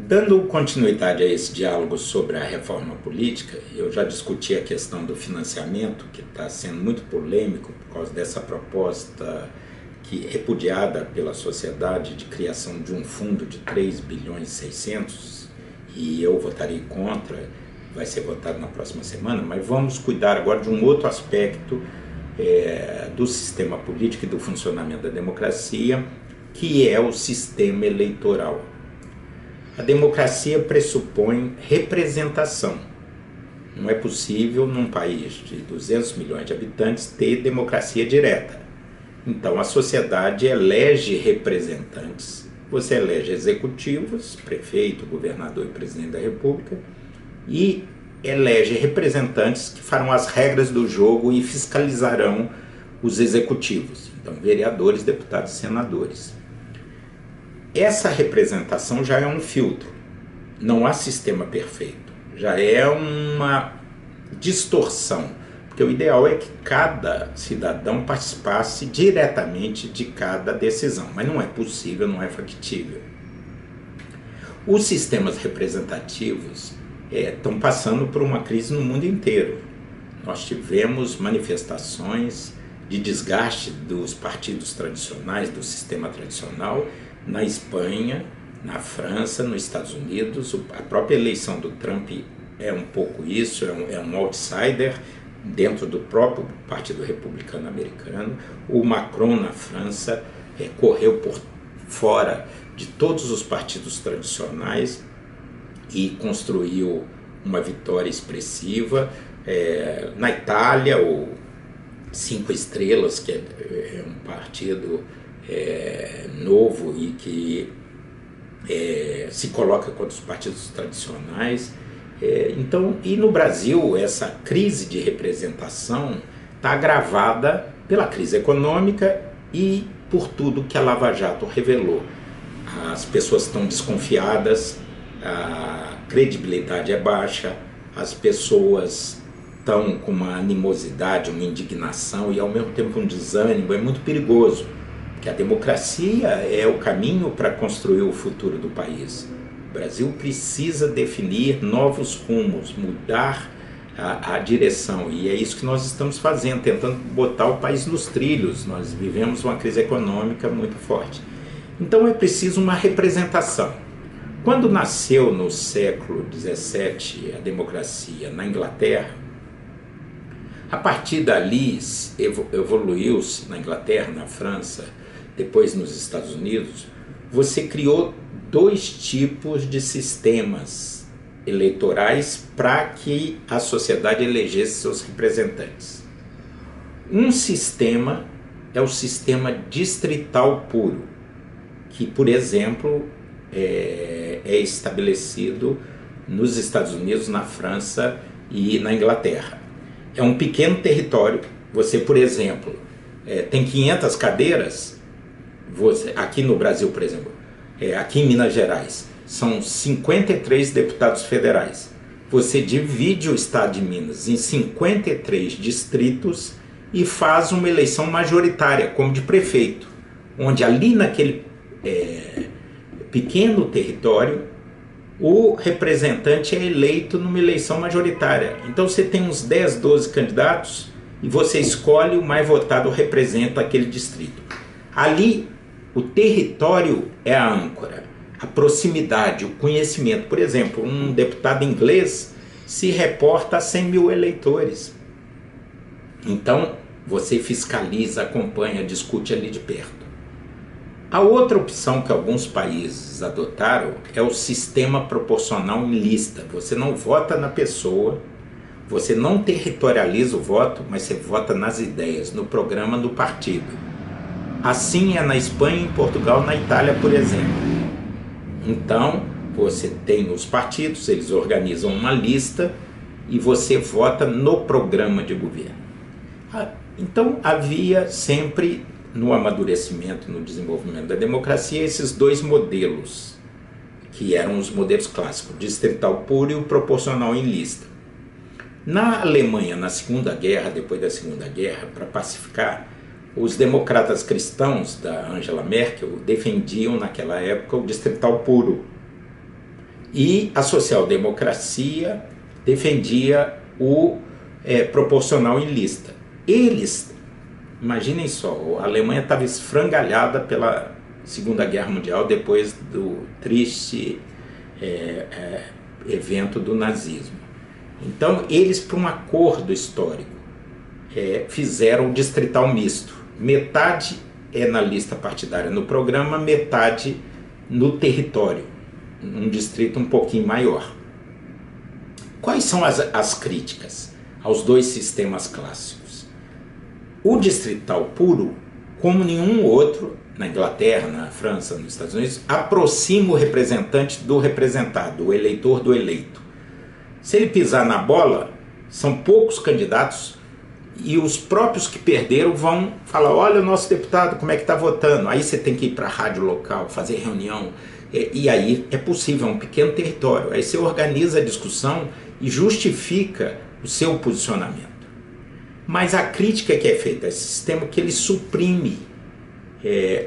Dando continuidade a esse diálogo sobre a reforma política, eu já discuti a questão do financiamento, que está sendo muito polêmico por causa dessa proposta que repudiada pela sociedade de criação de um fundo de 3 bilhões e 600, e eu votarei contra, vai ser votado na próxima semana, mas vamos cuidar agora de um outro aspecto do sistema político e do funcionamento da democracia, que é o sistema eleitoral. A democracia pressupõe representação. Não é possível, num país de 200 milhões de habitantes, ter democracia direta. Então, a sociedade elege representantes. Você elege executivos, prefeito, governador e presidente da República, e elege representantes que farão as regras do jogo e fiscalizarão os executivos. Então, vereadores, deputados e senadores. Essa representação já é um filtro, não há sistema perfeito, já é uma distorção, porque o ideal é que cada cidadão participasse diretamente de cada decisão, mas não é possível, não é factível. Os sistemas representativos estão passando por uma crise no mundo inteiro. Nós tivemos manifestações de desgaste dos partidos tradicionais, do sistema tradicional, na Espanha, na França, nos Estados Unidos. A própria eleição do Trump é um pouco isso, é um outsider dentro do próprio Partido Republicano Americano. O Macron, na França, correu por fora de todos os partidos tradicionais e construiu uma vitória expressiva. Na Itália, o Cinco Estrelas, que é um partido novo e que se coloca contra os partidos tradicionais. Então, e no Brasil, essa crise de representação está agravada pela crise econômica e por tudo que a Lava Jato revelou. As pessoas estão desconfiadas, a credibilidade é baixa, as pessoas estão com uma animosidade, uma indignação e ao mesmo tempo um desânimo. É muito perigoso, porque a democracia é o caminho para construir o futuro do país. O Brasil precisa definir novos rumos, mudar a direção, e é isso que nós estamos fazendo, tentando botar o país nos trilhos. Nós vivemos uma crise econômica muito forte. Então é preciso uma representação. Quando nasceu no século XVII a democracia na Inglaterra, a partir dali evoluiu-se na Inglaterra, na França, depois nos Estados Unidos. Você criou dois tipos de sistemas eleitorais para que a sociedade elegesse seus representantes. Um sistema é o sistema distrital puro, que, por exemplo, é estabelecido nos Estados Unidos, na França e na Inglaterra. É um pequeno território. Você, por exemplo, tem 500 cadeiras. Aqui no Brasil, por exemplo, aqui em Minas Gerais, são 53 deputados federais. Você divide o estado de Minas em 53 distritos e faz uma eleição majoritária, como de prefeito, onde ali naquele pequeno território o representante é eleito numa eleição majoritária. Então você tem uns 10, 12 candidatos e você escolhe o mais votado, representa aquele distrito. Ali o território é a âncora, a proximidade, o conhecimento. Por exemplo, um deputado inglês se reporta a 100 mil eleitores. Então você fiscaliza, acompanha, discute ali de perto. A outra opção que alguns países adotaram é o sistema proporcional em lista. Você não vota na pessoa, você não territorializa o voto, mas você vota nas ideias, no programa do partido. Assim é na Espanha, em Portugal, na Itália, por exemplo. Então, você tem os partidos, eles organizam uma lista e você vota no programa de governo. Então, havia sempre, no amadurecimento, no desenvolvimento da democracia, esses dois modelos, que eram os modelos clássicos, distrital puro e o proporcional em lista. Na Alemanha, na Segunda Guerra, depois da Segunda Guerra, para pacificar, os democratas cristãos da Angela Merkel defendiam naquela época o distrital puro. E a social-democracia defendia o proporcional em lista. Eles, imaginem só, a Alemanha estava esfrangalhada pela Segunda Guerra Mundial depois do triste evento do nazismo. Então, eles, por um acordo histórico, fizeram o distrital misto. Metade é na lista partidária no programa, metade no território, um distrito um pouquinho maior. Quais são as críticas aos dois sistemas clássicos? O distrital puro, como nenhum outro, na Inglaterra, na França, nos Estados Unidos, aproxima o representante do representado, o eleitor do eleito. Se ele pisar na bola, são poucos candidatos e os próprios que perderam vão falar: olha o nosso deputado, como é que está votando. Aí você tem que ir para a rádio local, fazer reunião, e aí é possível, é um pequeno território. Aí você organiza a discussão e justifica o seu posicionamento. Mas a crítica que é feita a esse sistema é que ele suprime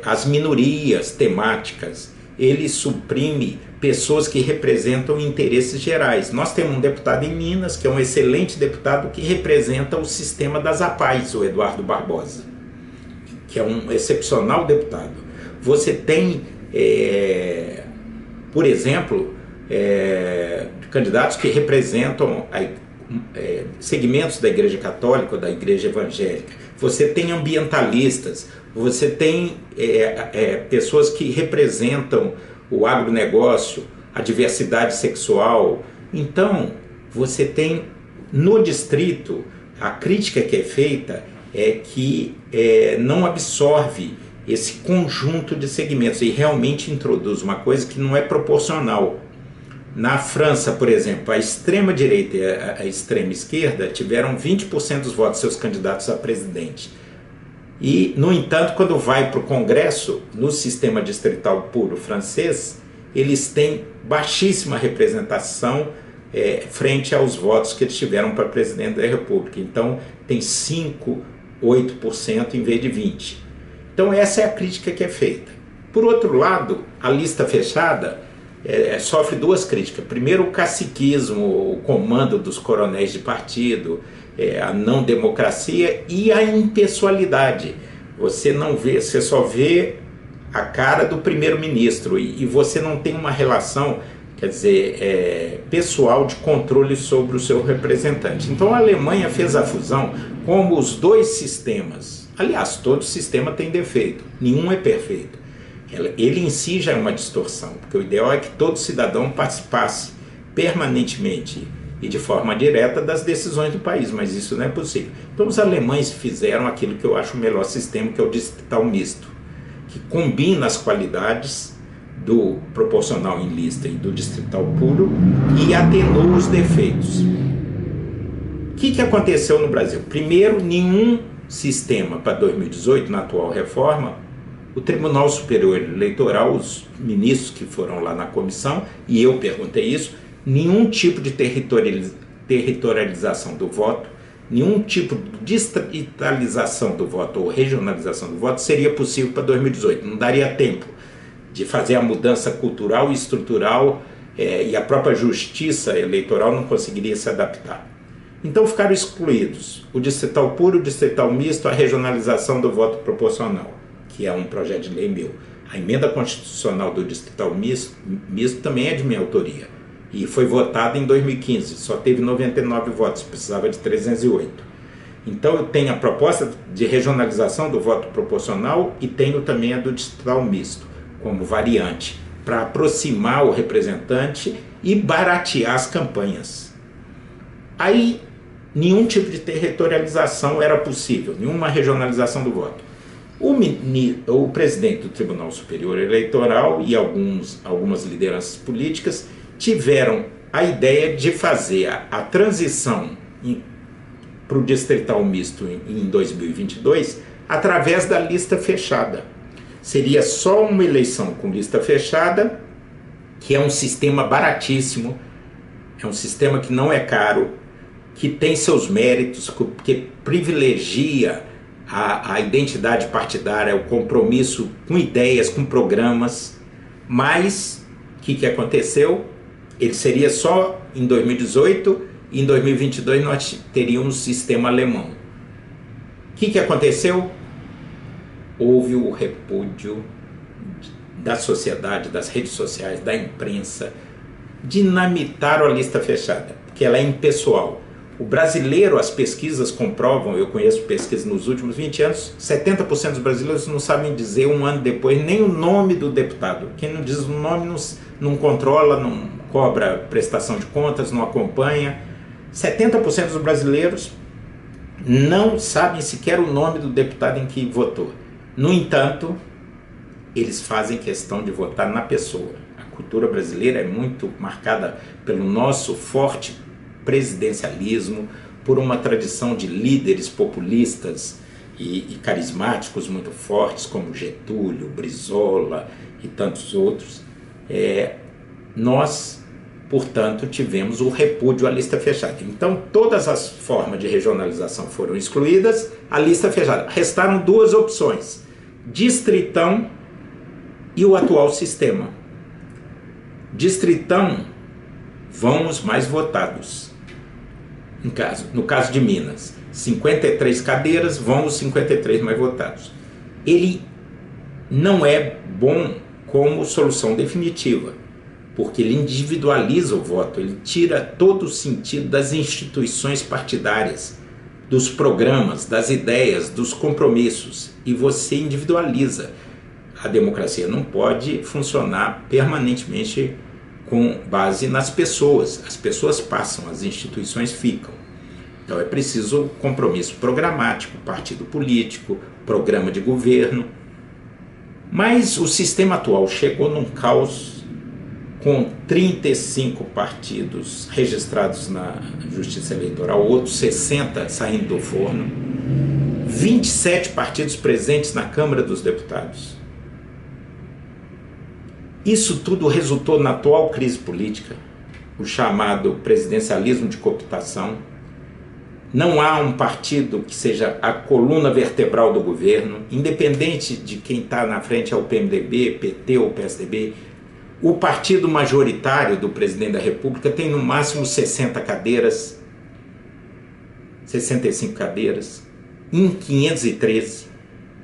as minorias temáticas, ele suprime pessoas que representam interesses gerais. Nós temos um deputado em Minas, que é um excelente deputado, que representa o sistema das APAES, o Eduardo Barbosa, que é um excepcional deputado. Você tem, por exemplo, candidatos que representam segmentos da Igreja Católica ou da Igreja Evangélica. Você tem ambientalistas, você tem pessoas que representam o agronegócio, a diversidade sexual. Então, você tem no distrito, a crítica que é feita é que não absorve esse conjunto de segmentos e realmente introduz uma coisa que não é proporcional. Na França, por exemplo, a extrema-direita e a extrema-esquerda tiveram 20% dos votos, seus candidatos a presidente. E, no entanto, quando vai para o Congresso, no sistema distrital puro francês, eles têm baixíssima representação frente aos votos que eles tiveram para presidente da República. Então, tem 5%, 8% em vez de 20%. Então, essa é a crítica que é feita. Por outro lado, a lista fechada sofre duas críticas. Primeiro, o caciquismo, o comando dos coronéis de partido, a não democracia e a impessoalidade. Você não vê, você só vê a cara do primeiro-ministro e você não tem uma relação, quer dizer, pessoal de controle sobre o seu representante. Então a Alemanha fez a fusão como os dois sistemas. Aliás, todo sistema tem defeito, nenhum é perfeito. Ele em si já é uma distorção, porque o ideal é que todo cidadão participasse permanentemente e de forma direta das decisões do país, mas isso não é possível. Então os alemães fizeram aquilo que eu acho o melhor sistema, que é o distrital misto, que combina as qualidades do proporcional em lista e do distrital puro e atenua os defeitos. O que aconteceu no Brasil? Primeiro, nenhum sistema para 2018, na atual reforma, o Tribunal Superior Eleitoral, os ministros que foram lá na comissão, e eu perguntei isso, nenhum tipo de territorialização do voto, nenhum tipo de distritalização do voto ou regionalização do voto seria possível para 2018. Não daria tempo de fazer a mudança cultural e estrutural, e a própria justiça eleitoral não conseguiria se adaptar. Então ficaram excluídos o distrital puro, o distrital misto, a regionalização do voto proporcional, que é um projeto de lei meu. A emenda constitucional do distrital misto também é de minha autoria e foi votada em 2015, só teve 99 votos, precisava de 308. Então eu tenho a proposta de regionalização do voto proporcional e tenho também a do distrital misto, como variante, para aproximar o representante e baratear as campanhas. Aí nenhum tipo de territorialização era possível, nenhuma regionalização do voto. O presidente do Tribunal Superior Eleitoral e algumas lideranças políticas tiveram a ideia de fazer a transição para o distrital misto em 2022 através da lista fechada. Seria só uma eleição com lista fechada, que é um sistema baratíssimo, é um sistema que não é caro, que tem seus méritos, que privilegia a identidade partidária, o compromisso com ideias, com programas. Mas o que aconteceu? Ele seria só em 2018 e em 2022 nós teríamos sistema alemão. O que aconteceu? Houve o repúdio da sociedade, das redes sociais, da imprensa, dinamitaram a lista fechada, porque ela é impessoal. O brasileiro, as pesquisas comprovam, eu conheço pesquisas nos últimos 20 anos, 70% dos brasileiros não sabem dizer um ano depois nem o nome do deputado. Quem não diz o nome não controla, não cobra prestação de contas, não acompanha. 70% dos brasileiros não sabem sequer o nome do deputado em que votou. No entanto, eles fazem questão de votar na pessoa. A cultura brasileira é muito marcada pelo nosso forte presidencialismo, por uma tradição de líderes populistas e carismáticos muito fortes, como Getúlio, Brizola e tantos outros. Nós, portanto, tivemos o repúdio à lista fechada. Então, todas as formas de regionalização foram excluídas, a lista fechada. Restaram duas opções: distritão e o atual sistema. Distritão vão os mais votados. No caso de Minas, 53 cadeiras vão os 53 mais votados. Ele não é bom como solução definitiva, porque ele individualiza o voto, ele tira todo o sentido das instituições partidárias, dos programas, das ideias, dos compromissos, e você individualiza. A democracia não pode funcionar permanentemente com base nas pessoas. As pessoas passam, as instituições ficam. Então é preciso compromisso programático, partido político, programa de governo. Mas o sistema atual chegou num caos, com 35 partidos registrados na Justiça Eleitoral, outros 60 saindo do forno, 27 partidos presentes na Câmara dos Deputados. Isso tudo resultou na atual crise política, o chamado presidencialismo de cooptação. Não há um partido que seja a coluna vertebral do governo, independente de quem está na frente, é o PMDB, PT ou PSDB. O partido majoritário do presidente da República tem no máximo 60 cadeiras, 65 cadeiras, em 513.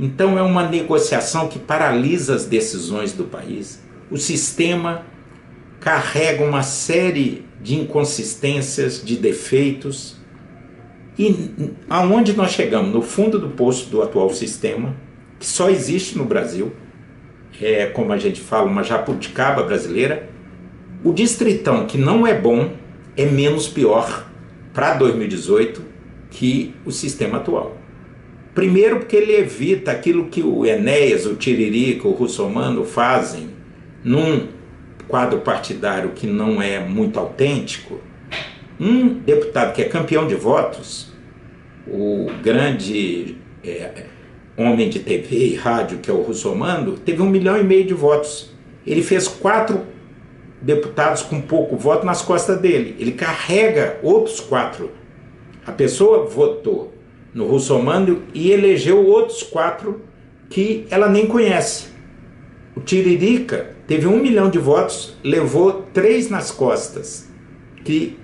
Então é uma negociação que paralisa as decisões do país. O sistema carrega uma série de inconsistências, de defeitos. E aonde nós chegamos? No fundo do poço do atual sistema, que só existe no Brasil, como a gente fala, uma jabuticaba brasileira. O distritão, que não é bom, é menos pior para 2018 que o sistema atual. Primeiro porque ele evita aquilo que o Enéas, o Tiririca, o Russomano fazem num quadro partidário que não é muito autêntico. Um deputado que é campeão de votos, o grande homem de TV e rádio, que é o Russomano, teve 1,5 milhão de votos. Ele fez 4 deputados com pouco voto nas costas dele. Ele carrega outros 4. A pessoa votou no Russomano e elegeu outros 4 que ela nem conhece. O Tiririca teve 1 milhão de votos, levou 3 nas costas, que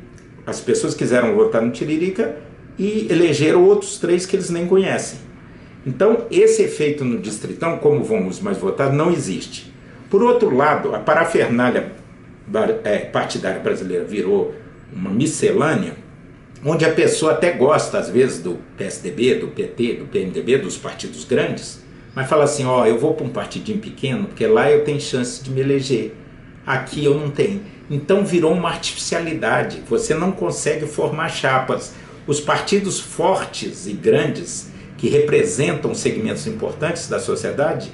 as pessoas quiseram votar no Tiririca e elegeram outros 3 que eles nem conhecem. Então, esse efeito no distritão, como vamos mais votar, não existe. Por outro lado, a parafernália partidária brasileira virou uma miscelânea, onde a pessoa até gosta, às vezes, do PSDB, do PT, do PMDB, dos partidos grandes, mas fala assim, eu vou para um partidinho pequeno, porque lá eu tenho chance de me eleger. Aqui eu não tenho. Então virou uma artificialidade. Você não consegue formar chapas. Os partidos fortes e grandes, que representam segmentos importantes da sociedade,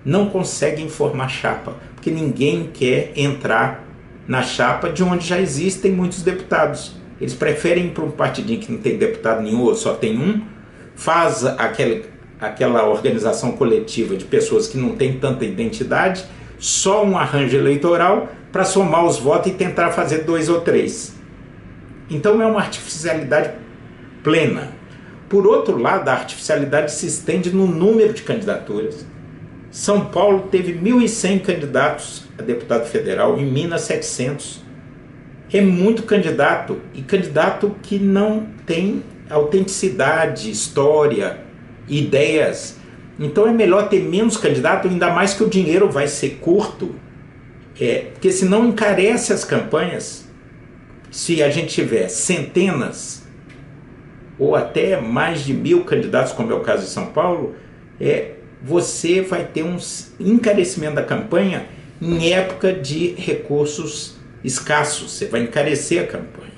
não conseguem formar chapa, porque ninguém quer entrar na chapa de onde já existem muitos deputados. Eles preferem ir para um partidinho que não tem deputado nenhum ou só tem um, faz aquela organização coletiva de pessoas que não têm tanta identidade, só um arranjo eleitoral para somar os votos e tentar fazer 2 ou 3. Então é uma artificialidade plena. Por outro lado, a artificialidade se estende no número de candidaturas. São Paulo teve 1.100 candidatos a deputado federal, em Minas 700. é muito candidato, e candidato que não tem autenticidade, história, ideias. Então é melhor ter menos candidato, ainda mais que o dinheiro vai ser curto, porque senão encarece as campanhas. Se a gente tiver centenas ou até mais de 1000 candidatos, como é o caso de São Paulo, você vai ter um encarecimento da campanha em época de recursos escassos, você vai encarecer a campanha.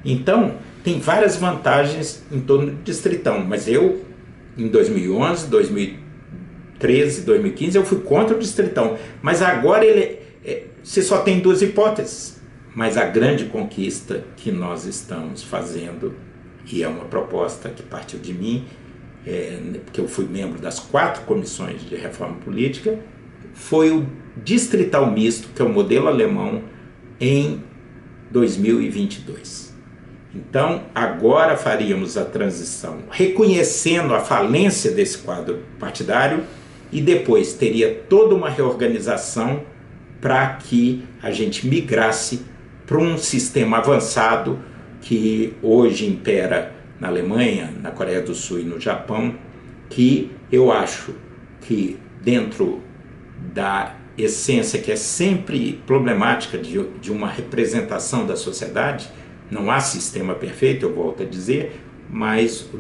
Então, tem várias vantagens em torno do distritão, mas eu, em 2011, 2013, 2015, eu fui contra o distritão, mas agora você só tem 2 hipóteses, mas a grande conquista que nós estamos fazendo, e é uma proposta que partiu de mim, porque eu fui membro das 4 comissões de reforma política, foi o distrital misto, que é o modelo alemão, em 2022. Então, agora faríamos a transição, reconhecendo a falência desse quadro partidário, e depois teria toda uma reorganização para que a gente migrasse para um sistema avançado que hoje impera na Alemanha, na Coreia do Sul e no Japão, que eu acho que dentro da essência que é sempre problemática de uma representação da sociedade, não há sistema perfeito, eu volto a dizer, mas o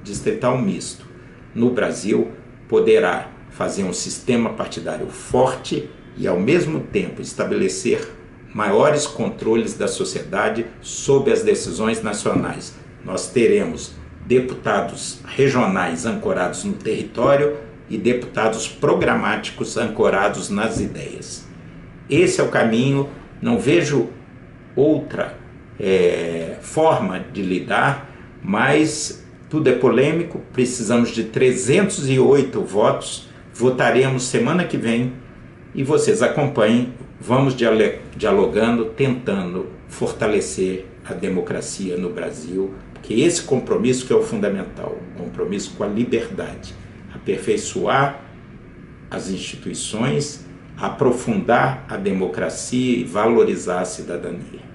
distrital misto no Brasil poderá fazer um sistema partidário forte e ao mesmo tempo estabelecer maiores controles da sociedade sobre as decisões nacionais. Nós teremos deputados regionais ancorados no território e deputados programáticos ancorados nas ideias. Esse é o caminho, não vejo outra forma de lidar, mas tudo é polêmico, precisamos de 308 votos, votaremos semana que vem e vocês acompanhem, vamos dialogando, tentando fortalecer a democracia no Brasil, porque esse compromisso que é o fundamental, compromisso com a liberdade, aperfeiçoar as instituições, aprofundar a democracia e valorizar a cidadania.